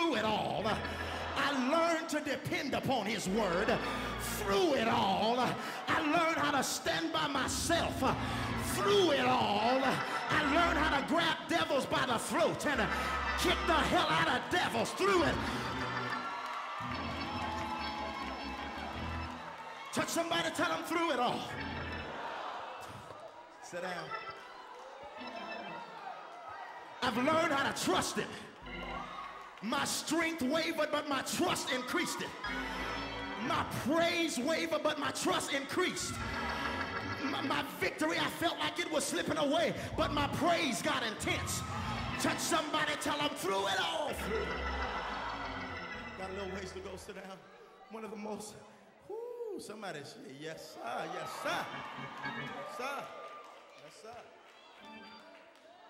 through it all, I learned to depend upon his word. Through it all, I learned how to stand by myself. Through it all, I learned how to grab devils by the throat and kick the hell out of devils. Through it. Touch somebody, tell them through it all. Sit down. I've learned how to trust him. My strength wavered, but my trust increased it. My praise wavered, but my trust increased. My victory, I felt like it was slipping away, but my praise got intense. Touch somebody, tell them through it all. Got a little ways to go, sit down. One of the most, somebody say, yes, sir, yes, sir. Yes, sir. Yes, sir.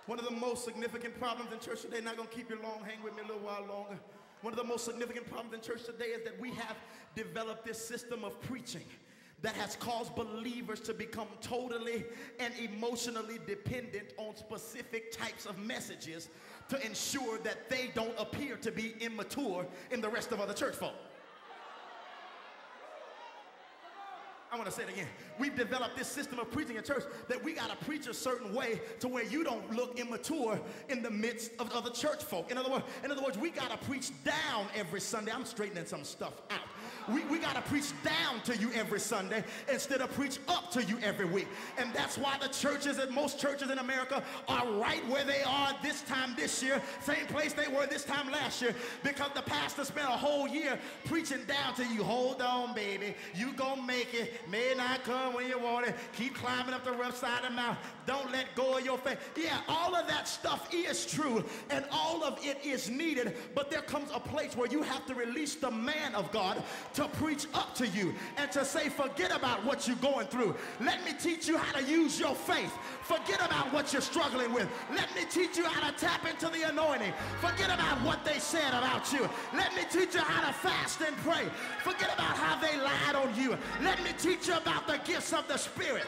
One of the most significant problems in church today, not going to keep you long, hang with me a little while longer. One of the most significant problems in church today is that we have developed this system of preaching that has caused believers to become totally and emotionally dependent on specific types of messages to ensure that they don't appear to be immature in the rest of other church folk. I want to say it again. We've developed this system of preaching in church that we got to preach a certain way to where you don't look immature in the midst of other church folk. In other words, we got to preach down every Sunday. I'm straightening some stuff out. We got to preach down to you every Sunday instead of preach up to you every week. And that's why the churches and most churches in America are right where they are this time this year, same place they were this time last year, because the pastor spent a whole year preaching down to you. Hold on, baby. You gonna make it. May not come when you want it. Keep climbing up the rough side of the mountain. Don't let go of your faith. Yeah, all of that stuff is true, and all of it is needed, but there comes a place where you have to release the man of God to preach up to you and to say, forget about what you're going through. Let me teach you how to use your faith. Forget about what you're struggling with. Let me teach you how to tap into the anointing. Forget about what they said about you. Let me teach you how to fast and pray. Forget about how they lied on you. Let me teach you about the gifts of the Spirit.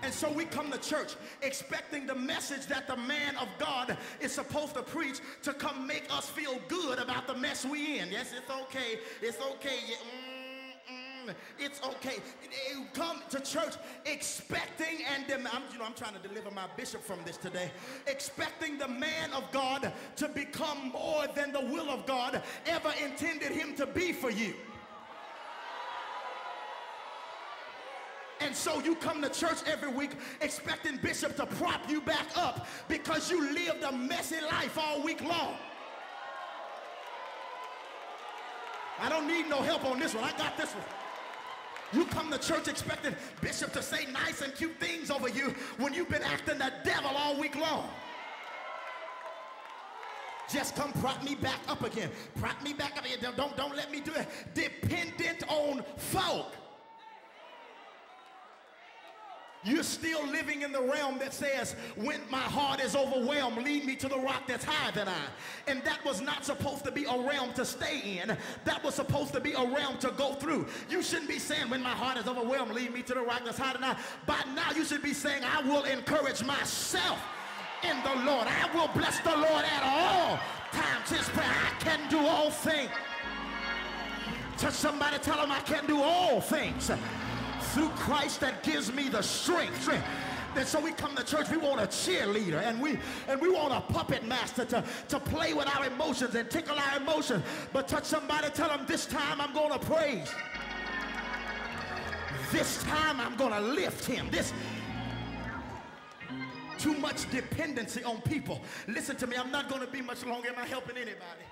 And so we come to church expecting the message that the man of God is supposed to preach to come make us feel good about the mess we in. Yes, it's okay. It's okay. It's okay. You come to church expecting, and I'm trying to deliver my bishop from this today, expecting the man of God to become more than the will of God ever intended him to be for you. And so you come to church every week expecting Bishop to prop you back up because you lived a messy life all week long. I don't need no help on this one. I got this one. You come to church expecting Bishop to say nice and cute things over you when you've been acting the devil all week long. Just come prop me back up again. Prop me back up again. Don't let me do it. Dependent on folk. You're still living in the realm that says, when my heart is overwhelmed, lead me to the rock that's higher than I. And that was not supposed to be a realm to stay in. That was supposed to be a realm to go through. You shouldn't be saying, when my heart is overwhelmed, lead me to the rock that's higher than I. By now, you should be saying, I will encourage myself in the Lord. I will bless the Lord at all times. His prayer, I can do all things. Touch somebody, tell them I can do all things through Christ that gives me the strength. And so we come to church, we want a cheerleader, and we want a puppet master to play with our emotions and tickle our emotions. But touch somebody, tell them, this time I'm going to praise. This time I'm going to lift him. Too much dependency on people. Listen to me, I'm not going to be much longer. Am I helping anybody?